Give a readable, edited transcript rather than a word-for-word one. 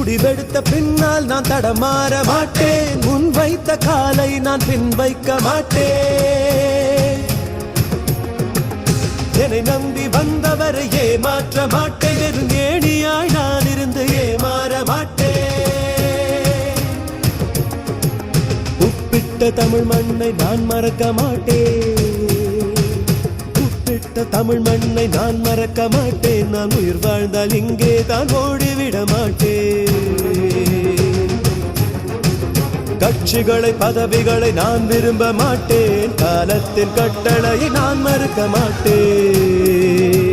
முடிவெடுத்த பின்னால் நான் தடமாற மாட்டேன். முன் வைத்த காலை நான் பின் வைக்க மாட்டேன். என்னை நம்பி வந்தவரை ஏமாற்ற மாட்டேன். வெறும் ஏணியாய் நான் இருந்து ஏமாற மாட்டேன். உப்பிட்ட தமிழ் மண்ணை நான் மறக்க மாட்டேன். உப்பிட்ட தமிழ் மண்ணை நான் மறக்க மாட்டேன். நான் உயிர் வாழ்ந்தால் இங்கே தான் ஓடிவிட மாட்டேன். கட்சிகளை பதவிகளை நான் விரும்ப மாட்டேன். காலத்தின் கட்டளையை நான் மறுக்க மாட்டேன்.